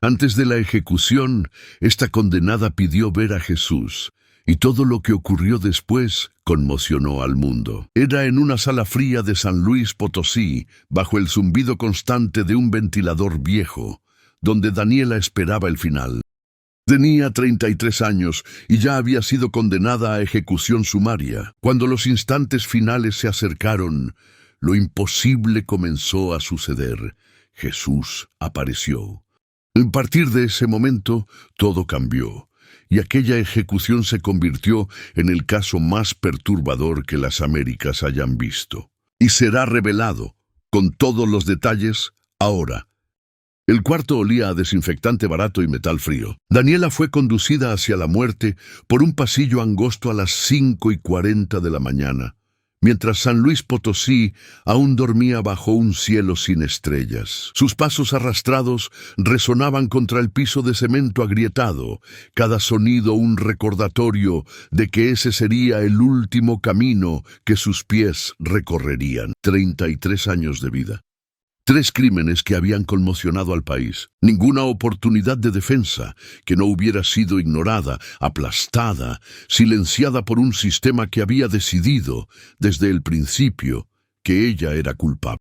Antes de la ejecución, esta condenada pidió ver a Jesús, y todo lo que ocurrió después conmocionó al mundo. Era en una sala fría de San Luis Potosí, bajo el zumbido constante de un ventilador viejo, donde Daniela esperaba el final. Tenía 33 años y ya había sido condenada a ejecución sumaria. Cuando los instantes finales se acercaron, lo imposible comenzó a suceder. Jesús apareció. A partir de ese momento, todo cambió, y aquella ejecución se convirtió en el caso más perturbador que las Américas hayan visto. Y será revelado, con todos los detalles, ahora. El cuarto olía a desinfectante barato y metal frío. Daniela fue conducida hacia la muerte por un pasillo angosto a las 5:40 de la mañana, mientras San Luis Potosí aún dormía bajo un cielo sin estrellas. Sus pasos arrastrados resonaban contra el piso de cemento agrietado, cada sonido un recordatorio de que ese sería el último camino que sus pies recorrerían. 33 años de vida. 3 crímenes que habían conmocionado al país. Ninguna oportunidad de defensa que no hubiera sido ignorada, aplastada, silenciada por un sistema que había decidido, desde el principio, que ella era culpable.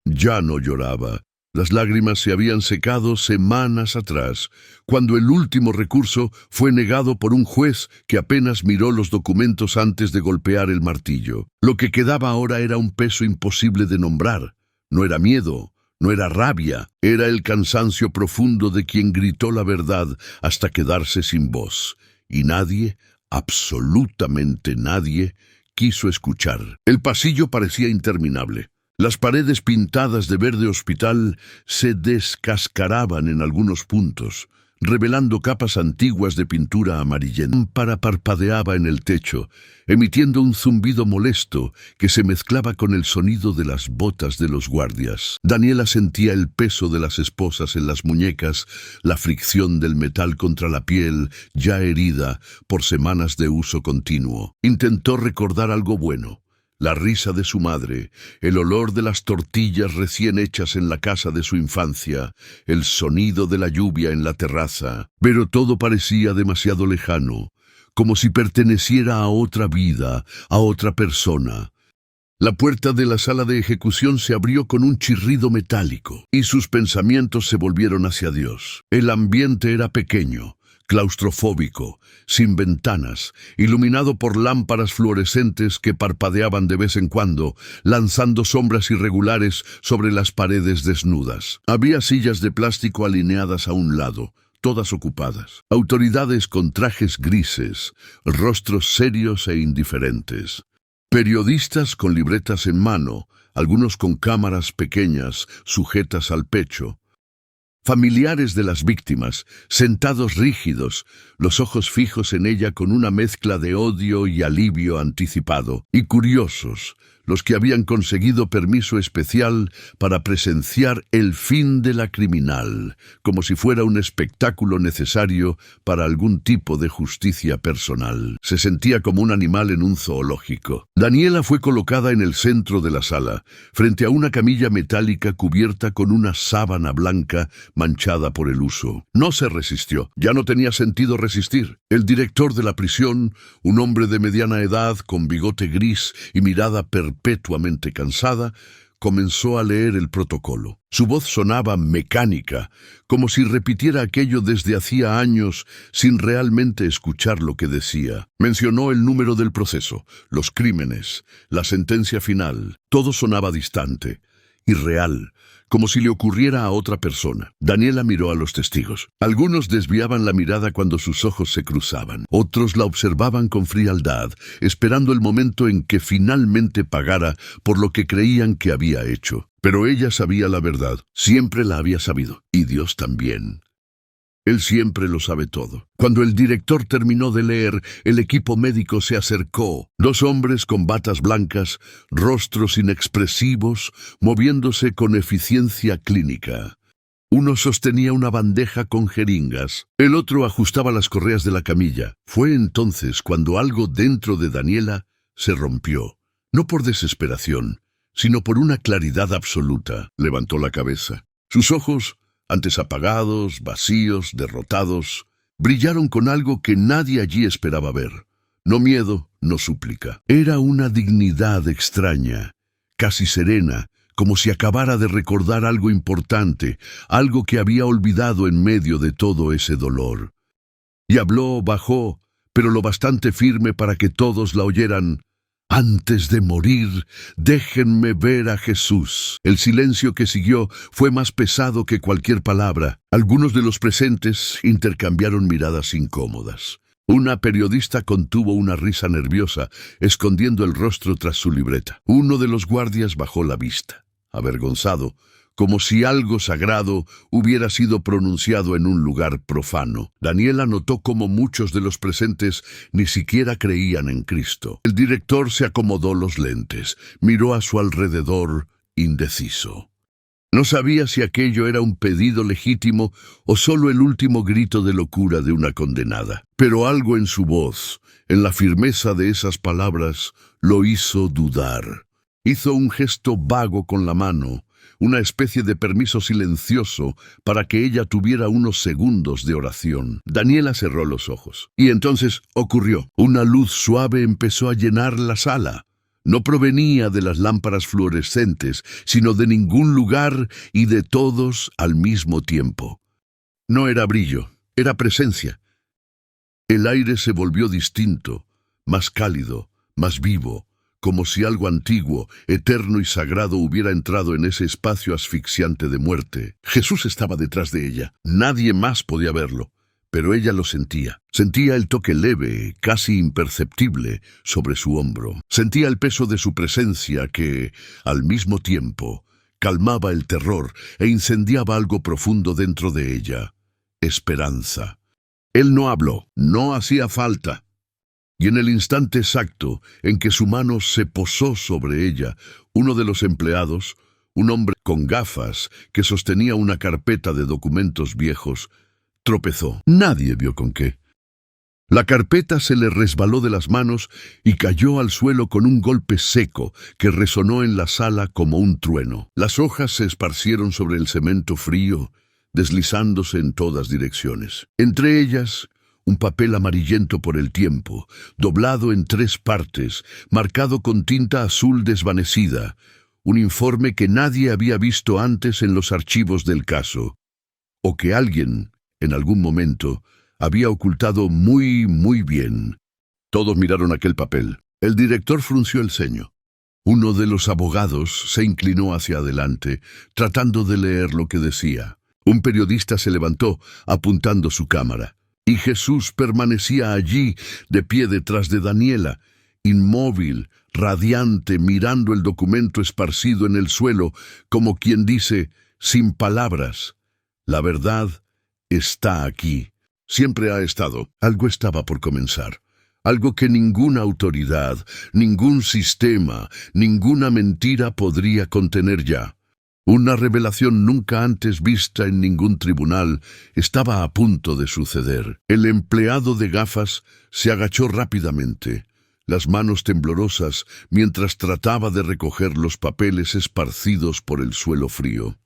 Ya no lloraba. Las lágrimas se habían secado semanas atrás, cuando el último recurso fue negado por un juez que apenas miró los documentos antes de golpear el martillo. Lo que quedaba ahora era un peso imposible de nombrar. No era miedo, no era rabia, era el cansancio profundo de quien gritó la verdad hasta quedarse sin voz. Y nadie, absolutamente nadie, quiso escuchar. El pasillo parecía interminable. Las paredes pintadas de verde hospital se descascaraban en algunos puntos, revelando capas antiguas de pintura amarillenta. Un lámpara parpadeaba en el techo, emitiendo un zumbido molesto que se mezclaba con el sonido de las botas de los guardias. Daniela sentía el peso de las esposas en las muñecas, la fricción del metal contra la piel, ya herida por semanas de uso continuo. Intentó recordar algo bueno. La risa de su madre, el olor de las tortillas recién hechas en la casa de su infancia, el sonido de la lluvia en la terraza. Pero todo parecía demasiado lejano, como si perteneciera a otra vida, a otra persona. La puerta de la sala de ejecución se abrió con un chirrido metálico, y sus pensamientos se volvieron hacia Dios. El ambiente era pequeño, claustrofóbico, sin ventanas, iluminado por lámparas fluorescentes que parpadeaban de vez en cuando, lanzando sombras irregulares sobre las paredes desnudas. Había sillas de plástico alineadas a un lado, todas ocupadas. Autoridades con trajes grises, rostros serios e indiferentes. Periodistas con libretas en mano, algunos con cámaras pequeñas sujetas al pecho. Familiares de las víctimas, sentados rígidos, los ojos fijos en ella con una mezcla de odio y alivio anticipado. Y curiosos, los que habían conseguido permiso especial para presenciar el fin de la criminal, como si fuera un espectáculo necesario para algún tipo de justicia personal. Se sentía como un animal en un zoológico. Daniela fue colocada en el centro de la sala, frente a una camilla metálica cubierta con una sábana blanca manchada por el uso. No se resistió. Ya no tenía sentido resistir. El director de la prisión, un hombre de mediana edad, con bigote gris y mirada perpetuamente cansada, comenzó a leer el protocolo. Su voz sonaba mecánica, como si repitiera aquello desde hacía años sin realmente escuchar lo que decía. Mencionó el número del proceso, los crímenes, la sentencia final. Todo sonaba distante, irreal, como si le ocurriera a otra persona. Daniela miró a los testigos. Algunos desviaban la mirada cuando sus ojos se cruzaban. Otros la observaban con frialdad, esperando el momento en que finalmente pagara por lo que creían que había hecho. Pero ella sabía la verdad. Siempre la había sabido. Y Dios también. Él siempre lo sabe todo. Cuando el director terminó de leer, el equipo médico se acercó. 2 hombres con batas blancas, rostros inexpresivos, moviéndose con eficiencia clínica. Uno sostenía una bandeja con jeringas. El otro ajustaba las correas de la camilla. Fue entonces cuando algo dentro de Daniela se rompió. No por desesperación, sino por una claridad absoluta. Levantó la cabeza. Sus ojos, antes apagados, vacíos, derrotados, brillaron con algo que nadie allí esperaba ver. No miedo, no súplica. Era una dignidad extraña, casi serena, como si acabara de recordar algo importante, algo que había olvidado en medio de todo ese dolor. Y habló, bajó, pero lo bastante firme para que todos la oyeran. Antes de morir, déjenme ver a Jesús. El silencio que siguió fue más pesado que cualquier palabra. Algunos de los presentes intercambiaron miradas incómodas. Una periodista contuvo una risa nerviosa, escondiendo el rostro tras su libreta. Uno de los guardias bajó la vista, avergonzado, como si algo sagrado hubiera sido pronunciado en un lugar profano. Daniela notó cómo muchos de los presentes ni siquiera creían en Cristo. El director se acomodó los lentes, miró a su alrededor, indeciso. No sabía si aquello era un pedido legítimo o solo el último grito de locura de una condenada. Pero algo en su voz, en la firmeza de esas palabras, lo hizo dudar. Hizo un gesto vago con la mano, una especie de permiso silencioso para que ella tuviera unos segundos de oración. Daniela cerró los ojos. Y entonces ocurrió. Una luz suave empezó a llenar la sala. No provenía de las lámparas fluorescentes, sino de ningún lugar y de todos al mismo tiempo. No era brillo, era presencia. El aire se volvió distinto, más cálido, más vivo, como si algo antiguo, eterno y sagrado hubiera entrado en ese espacio asfixiante de muerte. Jesús estaba detrás de ella. Nadie más podía verlo, pero ella lo sentía. Sentía el toque leve, casi imperceptible, sobre su hombro. Sentía el peso de su presencia que, al mismo tiempo, calmaba el terror e incendiaba algo profundo dentro de ella. Esperanza. Él no habló, no hacía falta. Y en el instante exacto en que su mano se posó sobre ella, uno de los empleados, un hombre con gafas que sostenía una carpeta de documentos viejos, tropezó. Nadie vio con qué. La carpeta se le resbaló de las manos y cayó al suelo con un golpe seco que resonó en la sala como un trueno. Las hojas se esparcieron sobre el cemento frío, deslizándose en todas direcciones. Entre ellas, un papel amarillento por el tiempo, doblado en 3 partes, marcado con tinta azul desvanecida, un informe que nadie había visto antes en los archivos del caso, o que alguien, en algún momento, había ocultado muy bien. Todos miraron aquel papel. El director frunció el ceño. Uno de los abogados se inclinó hacia adelante, tratando de leer lo que decía. Un periodista se levantó, apuntando su cámara. Y Jesús permanecía allí, de pie detrás de Daniela, inmóvil, radiante, mirando el documento esparcido en el suelo, como quien dice, sin palabras, la verdad está aquí. Siempre ha estado. Algo estaba por comenzar. Algo que ninguna autoridad, ningún sistema, ninguna mentira podría contener ya. Una revelación nunca antes vista en ningún tribunal estaba a punto de suceder. El empleado de gafas se agachó rápidamente, las manos temblorosas, mientras trataba de recoger los papeles esparcidos por el suelo frío.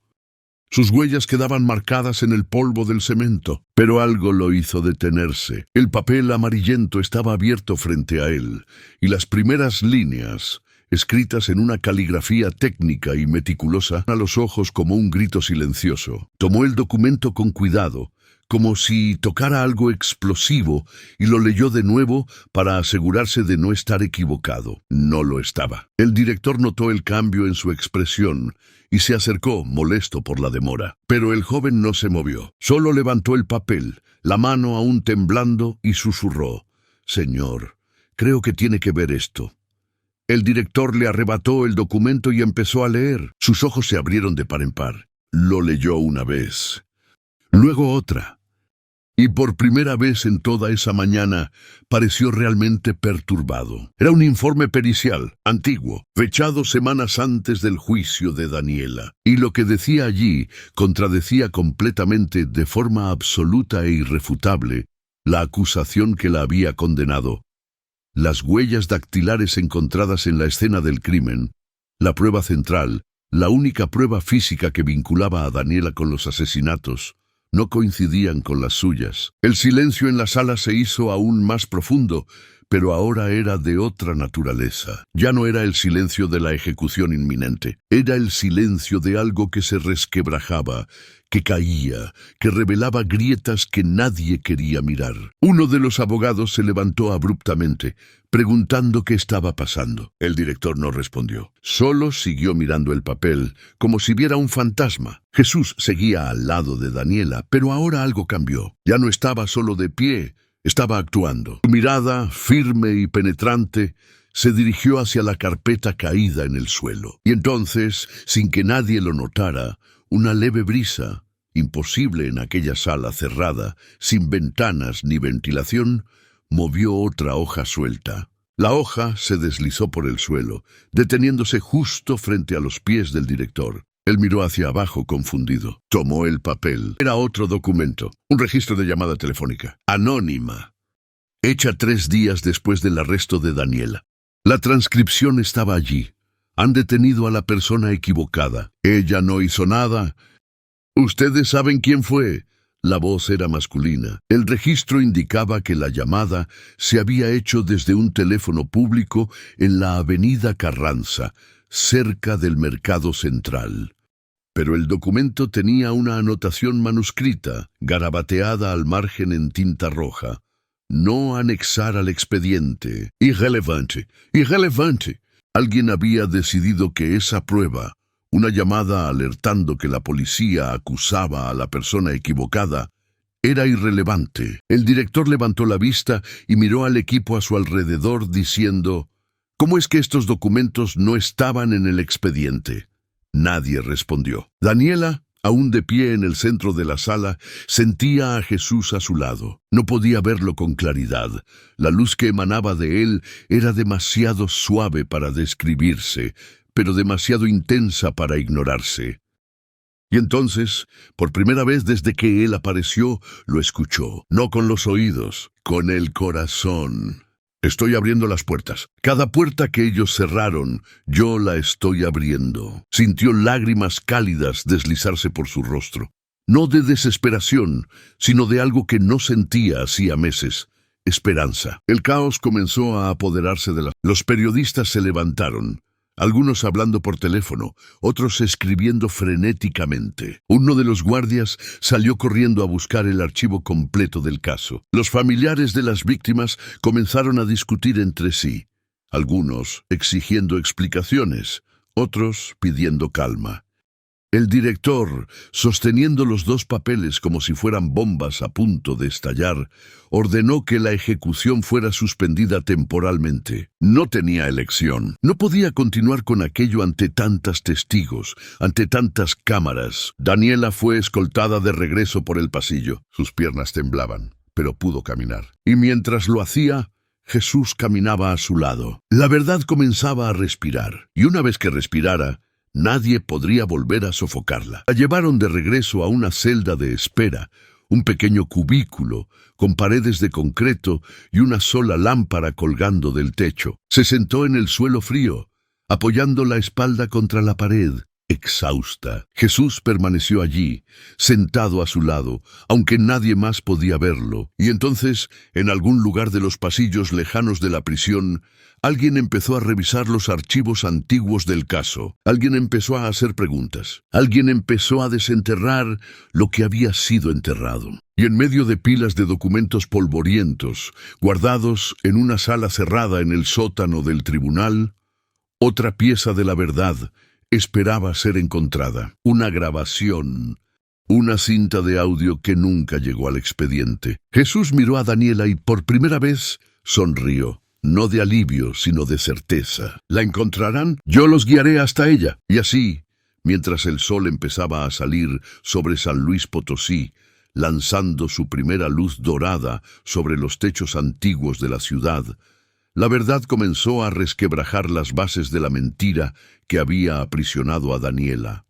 Sus huellas quedaban marcadas en el polvo del cemento, pero algo lo hizo detenerse. El papel amarillento estaba abierto frente a él, y las primeras líneas, escritas en una caligrafía técnica y meticulosa, a los ojos como un grito silencioso. Tomó el documento con cuidado, como si tocara algo explosivo, y lo leyó de nuevo para asegurarse de no estar equivocado. No lo estaba. El director notó el cambio en su expresión y se acercó, molesto por la demora. Pero el joven no se movió. Solo levantó el papel, la mano aún temblando, y susurró: «Señor, creo que tiene que ver esto». El director le arrebató el documento y empezó a leer. Sus ojos se abrieron de par en par. Lo leyó una vez, luego otra. Y por primera vez en toda esa mañana pareció realmente perturbado. Era un informe pericial, antiguo, fechado semanas antes del juicio de Daniela. Y lo que decía allí contradecía completamente, de forma absoluta e irrefutable, la acusación que la había condenado. Las huellas dactilares encontradas en la escena del crimen, la prueba central, La única prueba física que vinculaba a Daniela con los asesinatos no coincidían con las suyas. El silencio en la sala se hizo aún más profundo, pero ahora era de otra naturaleza. Ya no era el silencio de la ejecución inminente, era el silencio de algo que se resquebrajaba, que caía, que revelaba grietas que nadie quería mirar. Uno de los abogados se levantó abruptamente, preguntando qué estaba pasando. El director no respondió. Solo siguió mirando el papel, como si viera un fantasma. Jesús seguía al lado de Daniela, pero ahora algo cambió. Ya no estaba solo de pie, estaba actuando. Su mirada, firme y penetrante, se dirigió hacia la carpeta caída en el suelo. Y entonces, sin que nadie lo notara, una leve brisa, imposible en aquella sala cerrada, sin ventanas ni ventilación, movió otra hoja suelta. La hoja se deslizó por el suelo, deteniéndose justo frente a los pies del director. Él miró hacia abajo confundido. Tomó el papel. Era otro documento, un registro de llamada telefónica, anónima, hecha 3 días después del arresto de Daniela. La transcripción estaba allí. Han detenido a la persona equivocada. Ella no hizo nada. ¿Ustedes saben quién fue? La voz era masculina. El registro indicaba que la llamada se había hecho desde un teléfono público en la avenida Carranza, cerca del Mercado Central. Pero el documento tenía una anotación manuscrita, garabateada al margen en tinta roja. No anexar al expediente. Irrelevante. Irrelevante. Alguien había decidido que esa prueba, una llamada alertando que la policía acusaba a la persona equivocada, era irrelevante. El director levantó la vista y miró al equipo a su alrededor diciendo, ¿cómo es que estos documentos no estaban en el expediente? Nadie respondió. Daniela, aún de pie en el centro de la sala, sentía a Jesús a su lado. No podía verlo con claridad. La luz que emanaba de él era demasiado suave para describirse, pero demasiado intensa para ignorarse. Y entonces, por primera vez desde que él apareció, lo escuchó, no con los oídos, con el corazón. Estoy abriendo las puertas. Cada puerta que ellos cerraron, yo la estoy abriendo. Sintió lágrimas cálidas deslizarse por su rostro. No de desesperación, sino de algo que no sentía hacía meses. Esperanza. El caos comenzó a apoderarse de Los periodistas se levantaron. Algunos hablando por teléfono, otros escribiendo frenéticamente. Uno de los guardias salió corriendo a buscar el archivo completo del caso. Los familiares de las víctimas comenzaron a discutir entre sí, algunos exigiendo explicaciones, otros pidiendo calma. El director, sosteniendo los 2 papeles como si fueran bombas a punto de estallar, ordenó que la ejecución fuera suspendida temporalmente. No tenía elección. No podía continuar con aquello ante tantos testigos, ante tantas cámaras. Daniela fue escoltada de regreso por el pasillo. Sus piernas temblaban, pero pudo caminar. Y mientras lo hacía, Jesús caminaba a su lado. La verdad comenzaba a respirar, y una vez que respirara, nadie podría volver a sofocarla. La llevaron de regreso a una celda de espera, un pequeño cubículo, con paredes de concreto y una sola lámpara colgando del techo. Se sentó en el suelo frío, apoyando la espalda contra la pared, exhausta. Jesús permaneció allí, sentado a su lado, aunque nadie más podía verlo. Y entonces, en algún lugar de los pasillos lejanos de la prisión, alguien empezó a revisar los archivos antiguos del caso. Alguien empezó a hacer preguntas. Alguien empezó a desenterrar lo que había sido enterrado. Y en medio de pilas de documentos polvorientos, guardados en una sala cerrada en el sótano del tribunal, otra pieza de la verdad esperaba ser encontrada. Una grabación, una cinta de audio que nunca llegó al expediente. Jesús miró a Daniela y por primera vez sonrió. No de alivio, sino de certeza. ¿La encontrarán? Yo los guiaré hasta ella. Y así, mientras el sol empezaba a salir sobre San Luis Potosí, lanzando su primera luz dorada sobre los techos antiguos de la ciudad, la verdad comenzó a resquebrajar las bases de la mentira que había aprisionado a Daniela.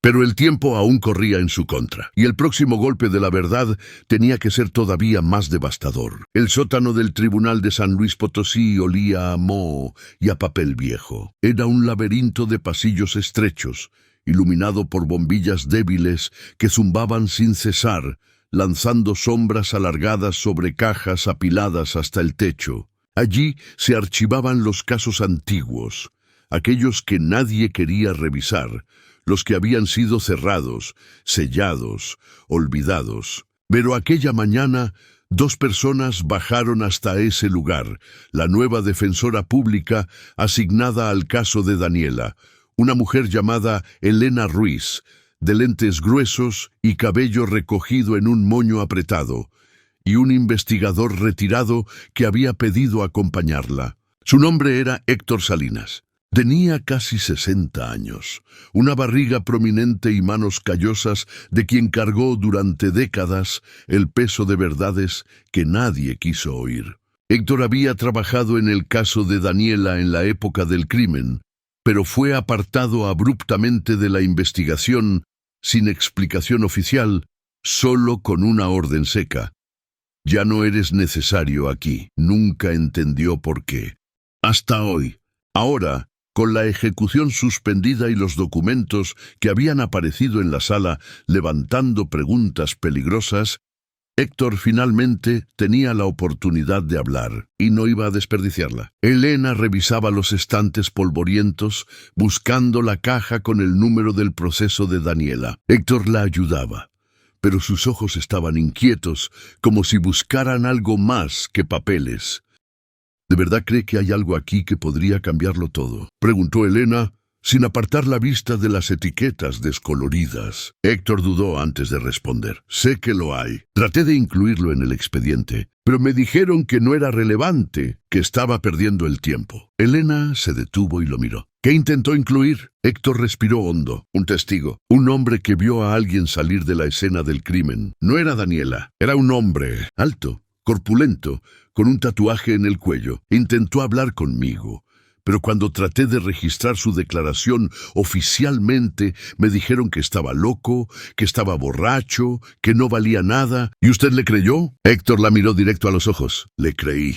Pero el tiempo aún corría en su contra, y el próximo golpe de la verdad tenía que ser todavía más devastador. El sótano del Tribunal de San Luis Potosí olía a moho y a papel viejo. Era un laberinto de pasillos estrechos, iluminado por bombillas débiles que zumbaban sin cesar, lanzando sombras alargadas sobre cajas apiladas hasta el techo. Allí se archivaban los casos antiguos, aquellos que nadie quería revisar, los que habían sido cerrados, sellados, olvidados. Pero aquella mañana, 2 personas bajaron hasta ese lugar, la nueva defensora pública asignada al caso de Daniela, una mujer llamada Elena Ruiz, de lentes gruesos y cabello recogido en un moño apretado, y un investigador retirado que había pedido acompañarla. Su nombre era Héctor Salinas. Tenía casi 60 años, una barriga prominente y manos callosas de quien cargó durante décadas el peso de verdades que nadie quiso oír. Héctor había trabajado en el caso de Daniela en la época del crimen, pero fue apartado abruptamente de la investigación, sin explicación oficial, solo con una orden seca. Ya no eres necesario aquí. Nunca entendió por qué. Hasta hoy. Ahora, con la ejecución suspendida y los documentos que habían aparecido en la sala levantando preguntas peligrosas, Héctor finalmente tenía la oportunidad de hablar, y no iba a desperdiciarla. Elena revisaba los estantes polvorientos, buscando la caja con el número del proceso de Daniela. Héctor la ayudaba, pero sus ojos estaban inquietos, como si buscaran algo más que papeles. ¿De verdad cree que hay algo aquí que podría cambiarlo todo?, preguntó Elena, sin apartar la vista de las etiquetas descoloridas. Héctor dudó antes de responder. Sé que lo hay. Traté de incluirlo en el expediente, pero me dijeron que no era relevante, que estaba perdiendo el tiempo. Elena se detuvo y lo miró. ¿Qué intentó incluir? Héctor respiró hondo. Un testigo, un hombre que vio a alguien salir de la escena del crimen. No era Daniela, era un hombre alto, corpulento, con un tatuaje en el cuello. Intentó hablar conmigo, pero cuando traté de registrar su declaración oficialmente, me dijeron que estaba loco, que estaba borracho, que no valía nada. ¿Y usted le creyó? Héctor la miró directo a los ojos. Le creí.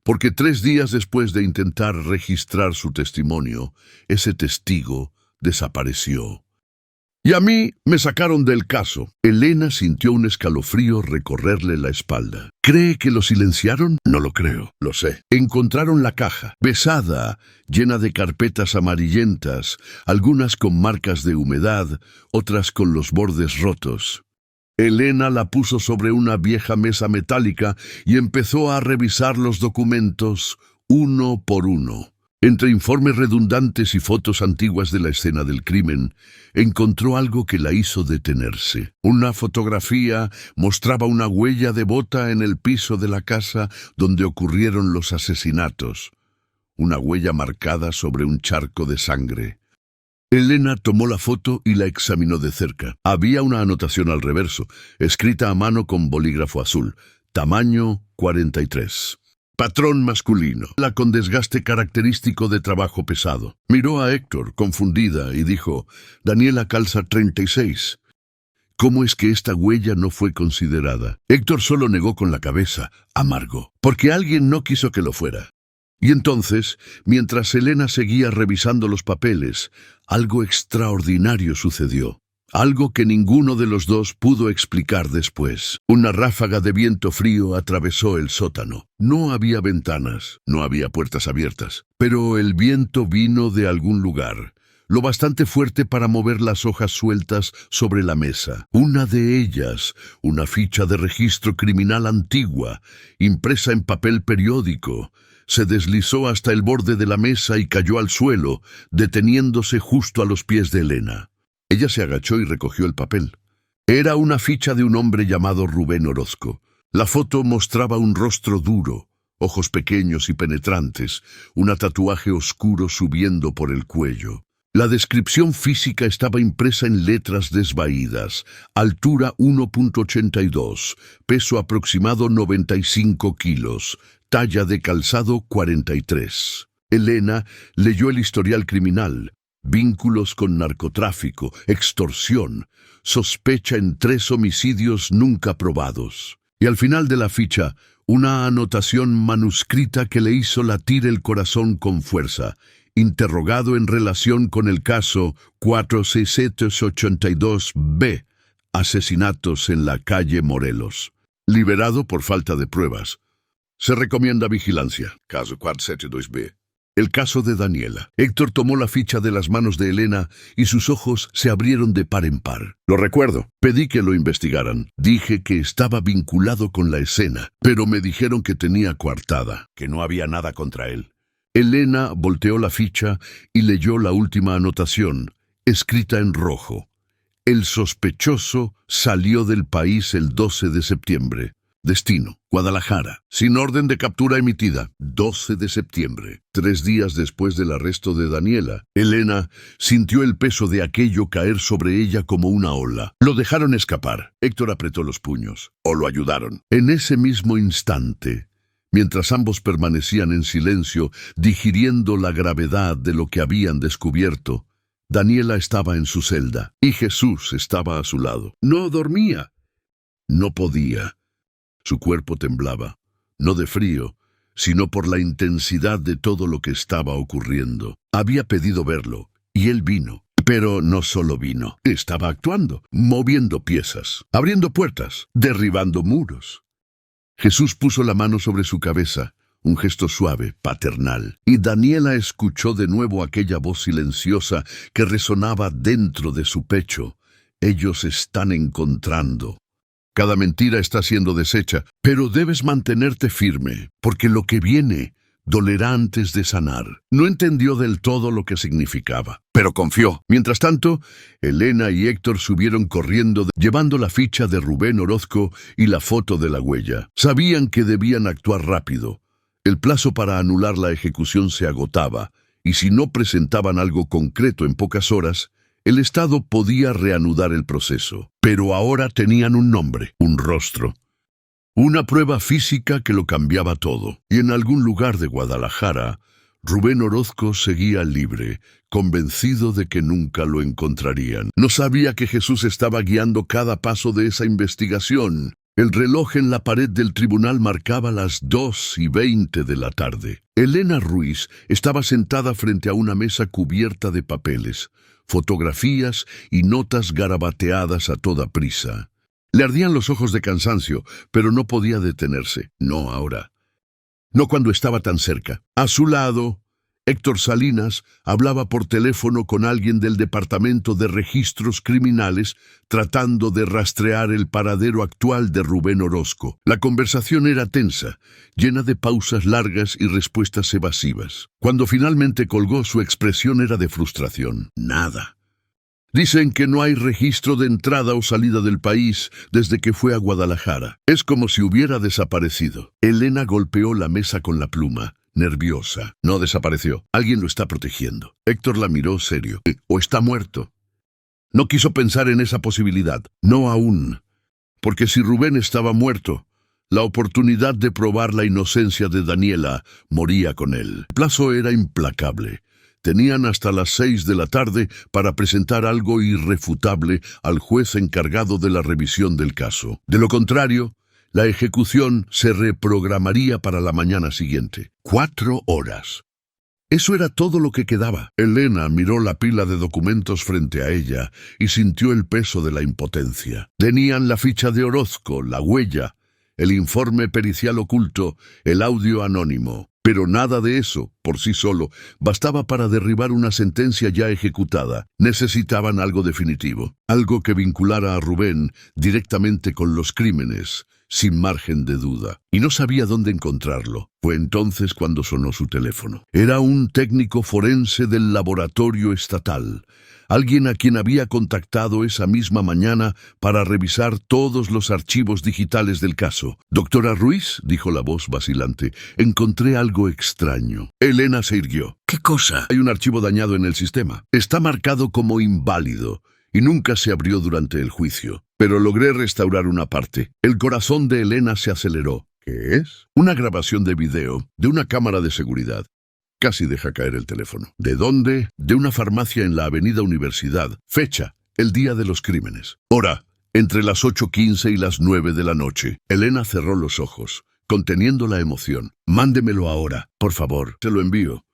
Porque 3 días después de intentar registrar su testimonio, ese testigo desapareció. Y a mí me sacaron del caso. Elena sintió un escalofrío recorrerle la espalda. ¿Cree que lo silenciaron? No lo creo. Lo sé. Encontraron la caja, pesada, llena de carpetas amarillentas, algunas con marcas de humedad, otras con los bordes rotos. Elena la puso sobre una vieja mesa metálica y empezó a revisar los documentos uno por uno. Entre informes redundantes y fotos antiguas de la escena del crimen, encontró algo que la hizo detenerse. Una fotografía mostraba una huella de bota en el piso de la casa donde ocurrieron los asesinatos. Una huella marcada sobre un charco de sangre. Elena tomó la foto y la examinó de cerca. Había una anotación al reverso, escrita a mano con bolígrafo azul. Tamaño 43. Patrón masculino, la con desgaste característico de trabajo pesado. Miró a Héctor, confundida, y dijo, Daniela calza 36. ¿Cómo es que esta huella no fue considerada? Héctor solo negó con la cabeza, amargo, porque alguien no quiso que lo fuera. Y entonces, mientras Elena seguía revisando los papeles, algo extraordinario sucedió. Algo que ninguno de los dos pudo explicar después. Una ráfaga de viento frío atravesó el sótano. No había ventanas, no había puertas abiertas, pero el viento vino de algún lugar, lo bastante fuerte para mover las hojas sueltas sobre la mesa. Una de ellas, una ficha de registro criminal antigua, impresa en papel periódico, se deslizó hasta el borde de la mesa y cayó al suelo, deteniéndose justo a los pies de Elena. Ella se agachó y recogió el papel. Era una ficha de un hombre llamado Rubén Orozco. La foto mostraba un rostro duro, ojos pequeños y penetrantes, un tatuaje oscuro subiendo por el cuello. La descripción física estaba impresa en letras desvaídas. Altura 1.82, peso aproximado 95 kilos, talla de calzado 43. Elena leyó el historial criminal. vínculos con narcotráfico, extorsión, sospecha en 3 homicidios nunca probados. Y al final de la ficha, una anotación manuscrita que le hizo latir el corazón con fuerza. Interrogado en relación con el caso 4682B, asesinatos en la calle Morelos. Liberado por falta de pruebas. Se recomienda vigilancia. Caso 472B. El caso de Daniela. Héctor tomó la ficha de las manos de Elena y sus ojos se abrieron de par en par. Lo recuerdo. Pedí que lo investigaran. Dije que estaba vinculado con la escena, pero me dijeron que tenía coartada, que no había nada contra él. Elena volteó la ficha y leyó la última anotación, escrita en rojo. El sospechoso salió del país el 12 de septiembre. Destino, Guadalajara. Sin orden de captura emitida. 12 de septiembre. 3 días después del arresto de Daniela, Elena sintió el peso de aquello caer sobre ella como una ola. Lo dejaron escapar. Héctor apretó los puños. O lo ayudaron. En ese mismo instante, mientras ambos permanecían en silencio, digiriendo la gravedad de lo que habían descubierto, Daniela estaba en su celda y Jesús estaba a su lado. No dormía. No podía. Su cuerpo temblaba, no de frío, sino por la intensidad de todo lo que estaba ocurriendo. Había pedido verlo, y él vino. Pero no solo vino, estaba actuando, moviendo piezas, abriendo puertas, derribando muros. Jesús puso la mano sobre su cabeza, un gesto suave, paternal, y Daniela escuchó de nuevo aquella voz silenciosa que resonaba dentro de su pecho. Ellos están encontrando. Cada mentira está siendo deshecha, pero debes mantenerte firme, porque lo que viene dolerá antes de sanar. No entendió del todo lo que significaba, pero confió. Mientras tanto, Elena y Héctor subieron corriendo, llevando la ficha de Rubén Orozco y la foto de la huella. Sabían que debían actuar rápido. El plazo para anular la ejecución se agotaba, y si no presentaban algo concreto en pocas horas, el Estado podía reanudar el proceso. Pero ahora tenían un nombre, un rostro. Una prueba física que lo cambiaba todo. Y en algún lugar de Guadalajara, Rubén Orozco seguía libre, convencido de que nunca lo encontrarían. No sabía que Jesús estaba guiando cada paso de esa investigación. El reloj en la pared del tribunal marcaba las 2:20 de la tarde. Elena Ruiz estaba sentada frente a una mesa cubierta de papeles, fotografías y notas garabateadas a toda prisa. Le ardían los ojos de cansancio, pero no podía detenerse. No ahora. No cuando estaba tan cerca. A su lado, Héctor Salinas hablaba por teléfono con alguien del Departamento de Registros Criminales tratando de rastrear el paradero actual de Rubén Orozco. La conversación era tensa, llena de pausas largas y respuestas evasivas. Cuando finalmente colgó, su expresión era de frustración. Nada. Dicen que no hay registro de entrada o salida del país desde que fue a Guadalajara. Es como si hubiera desaparecido. Elena golpeó la mesa con la pluma. Nerviosa. No desapareció. Alguien lo está protegiendo. Héctor la miró serio. ¿O está muerto? No quiso pensar en esa posibilidad. No aún. Porque si Rubén estaba muerto, la oportunidad de probar la inocencia de Daniela moría con él. El plazo era implacable. Tenían hasta las 6 de la tarde para presentar algo irrefutable al juez encargado de la revisión del caso. De lo contrario, la ejecución se reprogramaría para la mañana siguiente. 4 horas. Eso era todo lo que quedaba. Elena miró la pila de documentos frente a ella y sintió el peso de la impotencia. Tenían la ficha de Orozco, la huella, el informe pericial oculto, el audio anónimo. Pero nada de eso, por sí solo, bastaba para derribar una sentencia ya ejecutada. Necesitaban algo definitivo, algo que vinculara a Rubén directamente con los crímenes, sin margen de duda. Y no sabía dónde encontrarlo. Fue entonces cuando sonó su teléfono. Era un técnico forense del laboratorio estatal, alguien a quien había contactado esa misma mañana para revisar todos los archivos digitales del caso. «Doctora Ruiz», dijo la voz vacilante, «encontré algo extraño». Elena se irguió. «¿Qué cosa?» «Hay un archivo dañado en el sistema. Está marcado como inválido y nunca se abrió durante el juicio. Pero logré restaurar una parte». El corazón de Elena se aceleró. «¿Qué es?» «Una grabación de video de una cámara de seguridad. Casi deja caer el teléfono. ¿De dónde? De una farmacia en la avenida Universidad. Fecha: el día de los crímenes. Hora: entre las 8:15 y las 9 de la noche. Elena cerró los ojos, conteniendo la emoción. Mándemelo ahora, por favor. Se lo envío.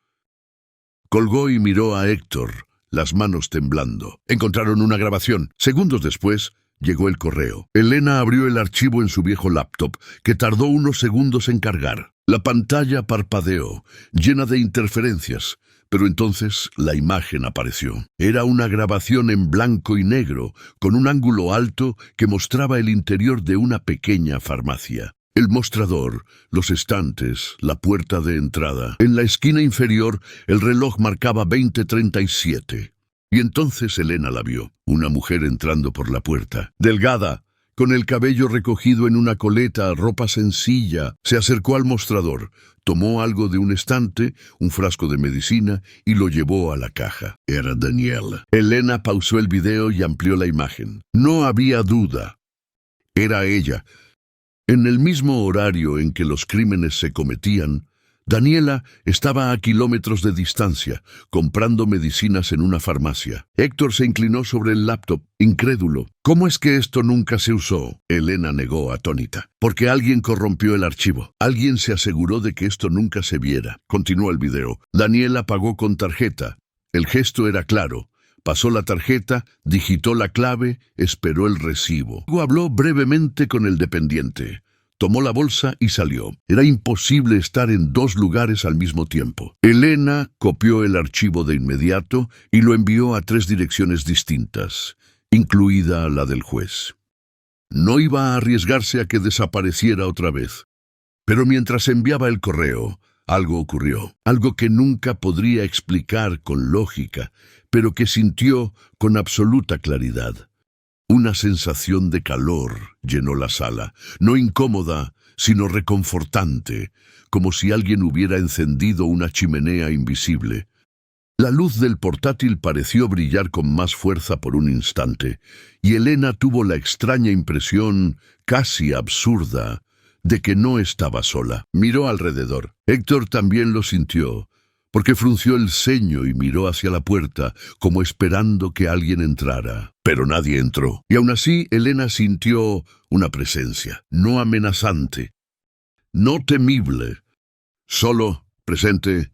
Colgó y miró a Héctor, las manos temblando. Encontraron una grabación. Segundos después, llegó el correo. Elena abrió el archivo en su viejo laptop, que tardó unos segundos en cargar. La pantalla parpadeó, llena de interferencias, pero entonces la imagen apareció. Era una grabación en blanco y negro, con un ángulo alto que mostraba el interior de una pequeña farmacia. El mostrador, los estantes, la puerta de entrada. En la esquina inferior, el reloj marcaba 20:37. Y entonces Elena la vio, una mujer entrando por la puerta. Delgada, con el cabello recogido en una coleta, ropa sencilla, se acercó al mostrador, tomó algo de un estante, un frasco de medicina, y lo llevó a la caja. Era Daniela. Elena pausó el video y amplió la imagen. No había duda. Era ella. En el mismo horario en que los crímenes se cometían, Daniela estaba a kilómetros de distancia, comprando medicinas en una farmacia. Héctor se inclinó sobre el laptop, incrédulo. ¿Cómo es que esto nunca se usó? Elena negó atónita. Porque alguien corrompió el archivo. Alguien se aseguró de que esto nunca se viera. Continuó el video. Daniela pagó con tarjeta. El gesto era claro. Pasó la tarjeta, digitó la clave, esperó el recibo. Luego habló brevemente con el dependiente. Tomó la bolsa y salió. Era imposible estar en dos lugares al mismo tiempo. Elena copió el archivo de inmediato y lo envió a 3 direcciones distintas, incluida la del juez. No iba a arriesgarse a que desapareciera otra vez. Pero mientras enviaba el correo, algo ocurrió. Algo que nunca podría explicar con lógica, pero que sintió con absoluta claridad. Una sensación de calor llenó la sala, no incómoda, sino reconfortante, como si alguien hubiera encendido una chimenea invisible. La luz del portátil pareció brillar con más fuerza por un instante, y Elena tuvo la extraña impresión, casi absurda, de que no estaba sola. Miró alrededor. Héctor también lo sintió, porque frunció el ceño y miró hacia la puerta, como esperando que alguien entrara. Pero nadie entró. Y aún así, Elena sintió una presencia, no amenazante, no temible, solo presente.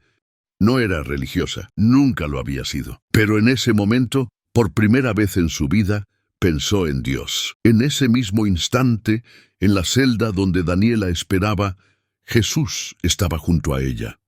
No era religiosa, nunca lo había sido. Pero en ese momento, por primera vez en su vida, pensó en Dios. En ese mismo instante, en la celda donde Daniela esperaba, Jesús estaba junto a ella.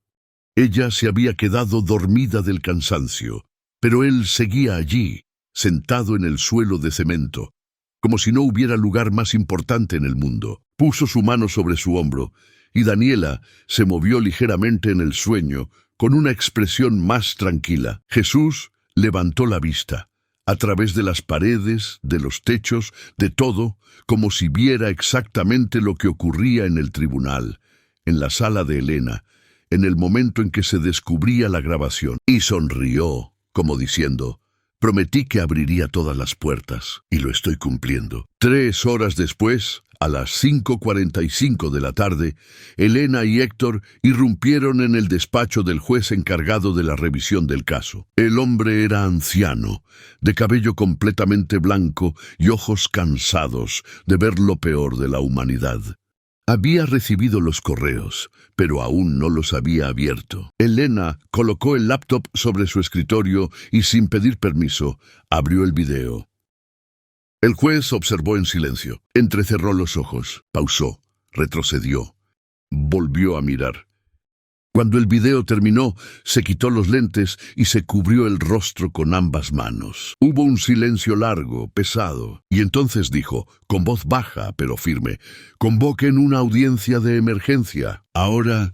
Ella se había quedado dormida del cansancio, pero él seguía allí, sentado en el suelo de cemento, como si no hubiera lugar más importante en el mundo. Puso su mano sobre su hombro, y Daniela se movió ligeramente en el sueño, con una expresión más tranquila. Jesús levantó la vista, a través de las paredes, de los techos, de todo, como si viera exactamente lo que ocurría en el tribunal, en la sala de Elena, en el momento en que se descubría la grabación, y sonrió, como diciendo: prometí que abriría todas las puertas, y lo estoy cumpliendo. 3 horas después, a las 5:45 de la tarde, Elena y Héctor irrumpieron en el despacho del juez encargado de la revisión del caso. El hombre era anciano, de cabello completamente blanco y ojos cansados de ver lo peor de la humanidad. Había recibido los correos, pero aún no los había abierto. Elena colocó el laptop sobre su escritorio y, sin pedir permiso, abrió el video. El juez observó en silencio. Entrecerró los ojos, pausó, retrocedió, volvió a mirar. Cuando el video terminó, se quitó los lentes y se cubrió el rostro con ambas manos. Hubo un silencio largo, pesado, y entonces dijo, con voz baja pero firme: «Convoquen una audiencia de emergencia». Ahora,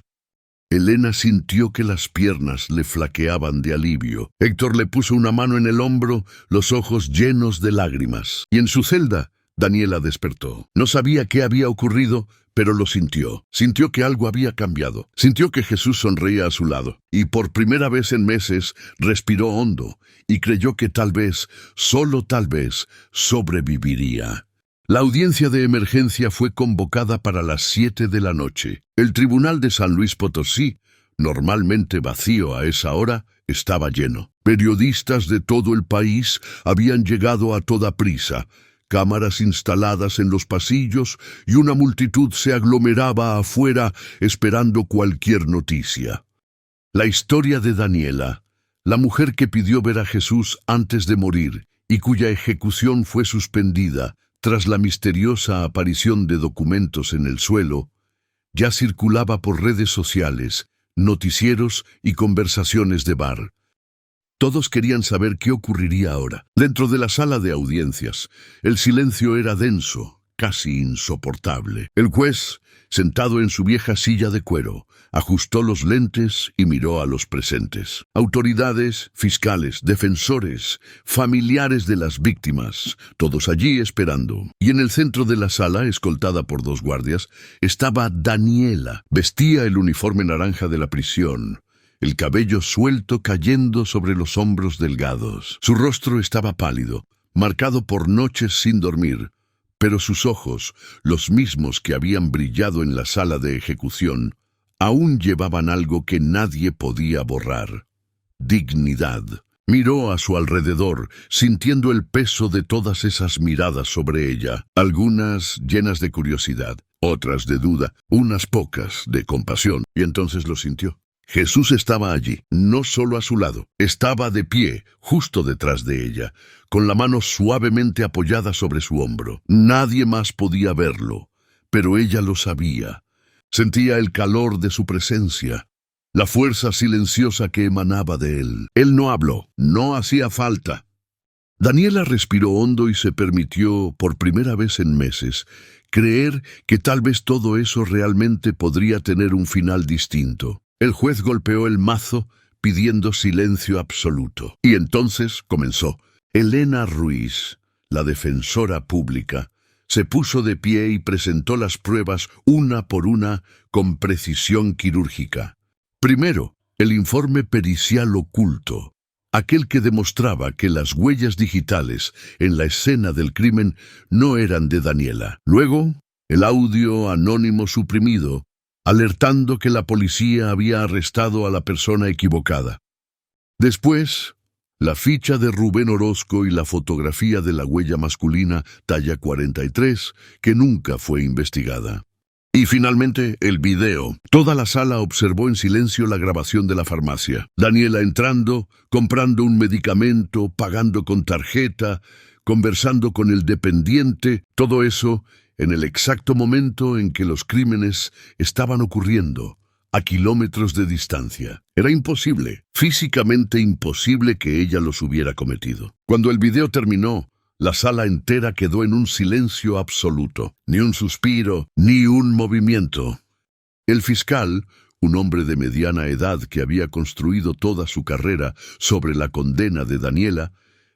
Elena sintió que las piernas le flaqueaban de alivio. Héctor le puso una mano en el hombro, los ojos llenos de lágrimas. Y en su celda, Daniela despertó. No sabía qué había ocurrido, pero lo sintió. Sintió que algo había cambiado. Sintió que Jesús sonreía a su lado. Y por primera vez en meses respiró hondo y creyó que tal vez, solo tal vez, sobreviviría. La audiencia de emergencia fue convocada para las 7 de la noche. El Tribunal de San Luis Potosí normalmente vacío a esa hora, estaba lleno. Periodistas de todo el país habían llegado a toda prisa, cámaras instaladas en los pasillos y una multitud se aglomeraba afuera esperando cualquier noticia. La historia de Daniela, la mujer que pidió ver a Jesús antes de morir y cuya ejecución fue suspendida tras la misteriosa aparición de documentos en el suelo, ya circulaba por redes sociales, noticieros y conversaciones de bar. Todos querían saber qué ocurriría ahora. Dentro de la sala de audiencias, el silencio era denso, casi insoportable. El juez, sentado en su vieja silla de cuero, ajustó los lentes y miró a los presentes. Autoridades, fiscales, defensores, familiares de las víctimas, todos allí esperando. Y en el centro de la sala, escoltada por 2 guardias, estaba Daniela. Vestía el uniforme naranja de la prisión, el cabello suelto cayendo sobre los hombros delgados. Su rostro estaba pálido, marcado por noches sin dormir, pero sus ojos, los mismos que habían brillado en la sala de ejecución, aún llevaban algo que nadie podía borrar: dignidad. Miró a su alrededor, sintiendo el peso de todas esas miradas sobre ella, algunas llenas de curiosidad, otras de duda, unas pocas de compasión, y entonces lo sintió. Jesús estaba allí, no solo a su lado, estaba de pie, justo detrás de ella, con la mano suavemente apoyada sobre su hombro. Nadie más podía verlo, pero ella lo sabía. Sentía el calor de su presencia, la fuerza silenciosa que emanaba de él. Él no habló, no hacía falta. Daniela respiró hondo y se permitió, por primera vez en meses, creer que tal vez todo eso realmente podría tener un final distinto. El juez golpeó el mazo pidiendo silencio absoluto. Y entonces comenzó. Elena Ruiz, la defensora pública, se puso de pie y presentó las pruebas una por una con precisión quirúrgica. Primero, el informe pericial oculto, aquel que demostraba que las huellas digitales en la escena del crimen no eran de Daniela. Luego, el audio anónimo suprimido, alertando que la policía había arrestado a la persona equivocada. Después, la ficha de Rubén Orozco y la fotografía de la huella masculina talla 43, que nunca fue investigada. Y finalmente, el video. Toda la sala observó en silencio la grabación de la farmacia. Daniela entrando, comprando un medicamento, pagando con tarjeta, conversando con el dependiente, todo eso en el exacto momento en que los crímenes estaban ocurriendo, a kilómetros de distancia. Era imposible, físicamente imposible que ella los hubiera cometido. Cuando el video terminó, la sala entera quedó en un silencio absoluto. Ni un suspiro, ni un movimiento. El fiscal, un hombre de mediana edad que había construido toda su carrera sobre la condena de Daniela,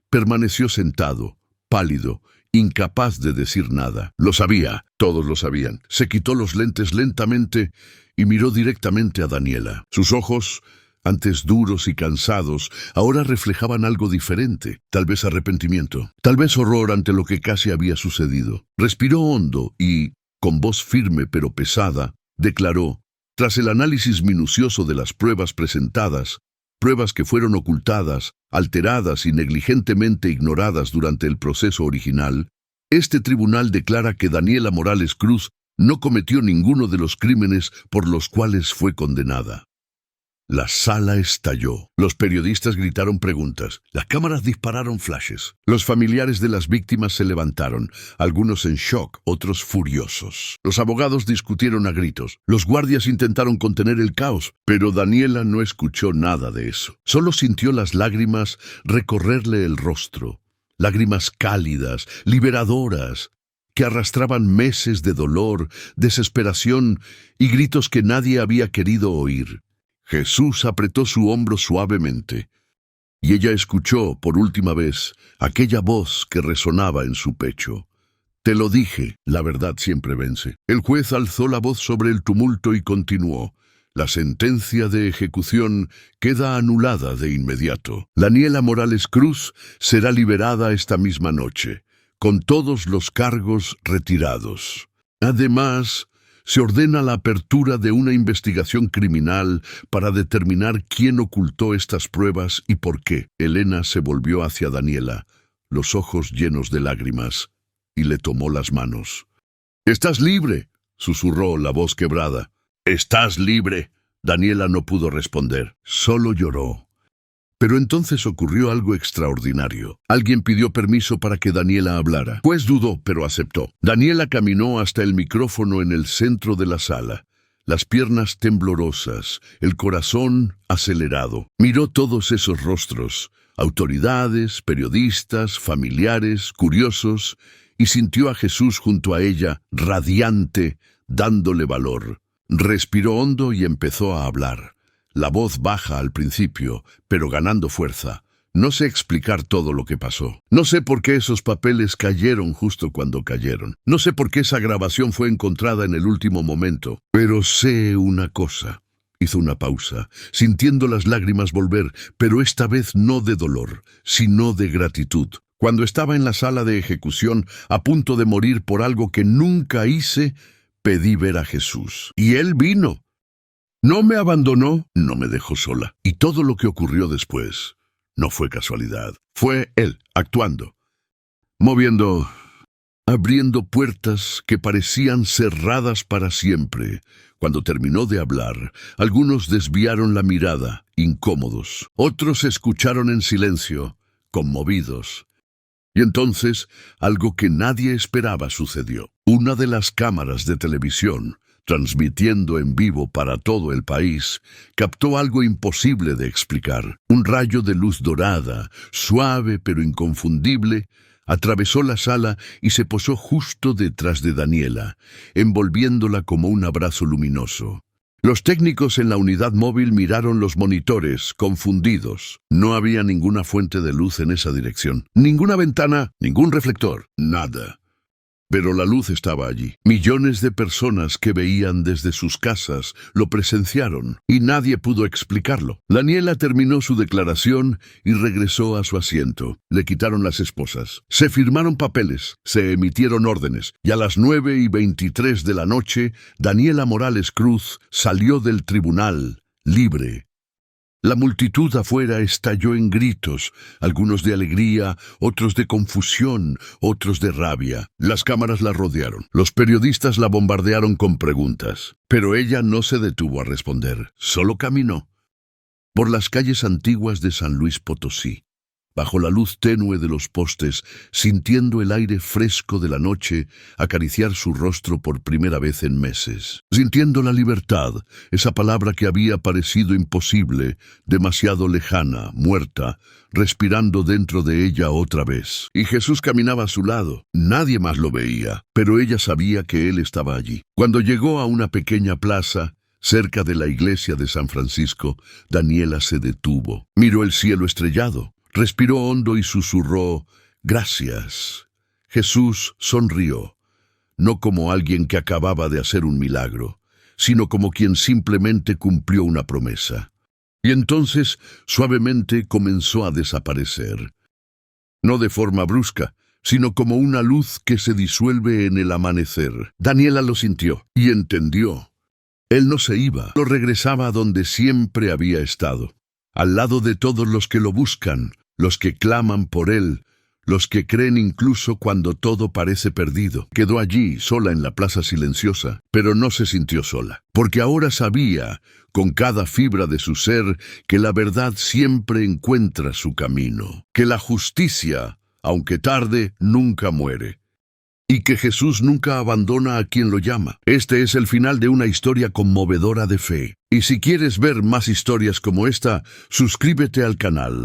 permaneció sentado, pálido, incapaz de decir nada. Lo sabía, todos lo sabían. Se quitó los lentes lentamente y miró directamente a Daniela. Sus ojos, antes duros y cansados, ahora reflejaban algo diferente, tal vez arrepentimiento, tal vez horror ante lo que casi había sucedido. Respiró hondo y, con voz firme pero pesada, declaró: tras el análisis minucioso de las pruebas presentadas, pruebas que fueron ocultadas, alteradas y negligentemente ignoradas durante el proceso original, este tribunal declara que Daniela Morales Cruz no cometió ninguno de los crímenes por los cuales fue condenada. La sala estalló. Los periodistas gritaron preguntas. Las cámaras dispararon flashes. Los familiares de las víctimas se levantaron, algunos en shock, otros furiosos. Los abogados discutieron a gritos. Los guardias intentaron contener el caos, pero Daniela no escuchó nada de eso. Solo sintió las lágrimas recorrerle el rostro. Lágrimas cálidas, liberadoras, que arrastraban meses de dolor, desesperación y gritos que nadie había querido oír. Jesús apretó su hombro suavemente, y ella escuchó por última vez aquella voz que resonaba en su pecho. Te lo dije, la verdad siempre vence. El juez alzó la voz sobre el tumulto y continuó. La sentencia de ejecución queda anulada de inmediato. Daniela Morales Cruz será liberada esta misma noche, con todos los cargos retirados. Además, se ordena la apertura de una investigación criminal para determinar quién ocultó estas pruebas y por qué. Elena se volvió hacia Daniela, los ojos llenos de lágrimas, y le tomó las manos. «¡Estás libre!», susurró la voz quebrada. «¿Estás libre?». Daniela no pudo responder, solo lloró. Pero entonces ocurrió algo extraordinario. Alguien pidió permiso para que Daniela hablara. Pues dudó, pero aceptó. Daniela caminó hasta el micrófono en el centro de la sala, las piernas temblorosas, el corazón acelerado. Miró todos esos rostros, autoridades, periodistas, familiares, curiosos, y sintió a Jesús junto a ella, radiante, dándole valor. Respiró hondo y empezó a hablar. La voz baja al principio, pero ganando fuerza. No sé explicar todo lo que pasó. No sé por qué esos papeles cayeron justo cuando cayeron. No sé por qué esa grabación fue encontrada en el último momento. Pero sé una cosa. Hizo una pausa, sintiendo las lágrimas volver, pero esta vez no de dolor, sino de gratitud. Cuando estaba en la sala de ejecución, a punto de morir por algo que nunca hice, pedí ver a Jesús. Y Él vino. No me abandonó, no me dejó sola. Y todo lo que ocurrió después no fue casualidad. Fue Él actuando, moviendo, abriendo puertas que parecían cerradas para siempre. Cuando terminó de hablar, algunos desviaron la mirada, incómodos. Otros escucharon en silencio, conmovidos. Y entonces, algo que nadie esperaba sucedió. Una de las cámaras de televisión, transmitiendo en vivo para todo el país, captó algo imposible de explicar. Un rayo de luz dorada, suave pero inconfundible, atravesó la sala y se posó justo detrás de Daniela, envolviéndola como un abrazo luminoso. Los técnicos en la unidad móvil miraron los monitores, confundidos. No había ninguna fuente de luz en esa dirección. Ninguna ventana, ningún reflector, nada. Pero la luz estaba allí. Millones de personas que veían desde sus casas lo presenciaron y nadie pudo explicarlo. Daniela terminó su declaración y regresó a su asiento. Le quitaron las esposas. Se firmaron papeles, se emitieron órdenes y a las 9:23 de la noche, Daniela Morales Cruz salió del tribunal, libre. La multitud afuera estalló en gritos, algunos de alegría, otros de confusión, otros de rabia. Las cámaras la rodearon. Los periodistas la bombardearon con preguntas. Pero ella no se detuvo a responder, solo caminó por las calles antiguas de San Luis Potosí, bajo la luz tenue de los postes, sintiendo el aire fresco de la noche acariciar su rostro por primera vez en meses. Sintiendo la libertad, esa palabra que había parecido imposible, demasiado lejana, muerta, respirando dentro de ella otra vez. Y Jesús caminaba a su lado. Nadie más lo veía, pero ella sabía que Él estaba allí. Cuando llegó a una pequeña plaza, cerca de la iglesia de San Francisco, Daniela se detuvo. Miró el cielo estrellado. Respiró hondo y susurró, «Gracias». Jesús sonrió, no como alguien que acababa de hacer un milagro, sino como quien simplemente cumplió una promesa. Y entonces, suavemente, comenzó a desaparecer. No de forma brusca, sino como una luz que se disuelve en el amanecer. Daniela lo sintió y entendió. Él no se iba, lo regresaba a donde siempre había estado, al lado de todos los que lo buscan, los que claman por Él, los que creen incluso cuando todo parece perdido. Quedó allí, sola en la plaza silenciosa, pero no se sintió sola, porque ahora sabía, con cada fibra de su ser, que la verdad siempre encuentra su camino, que la justicia, aunque tarde, nunca muere, y que Jesús nunca abandona a quien lo llama. Este es el final de una historia conmovedora de fe. Y si quieres ver más historias como esta, suscríbete al canal.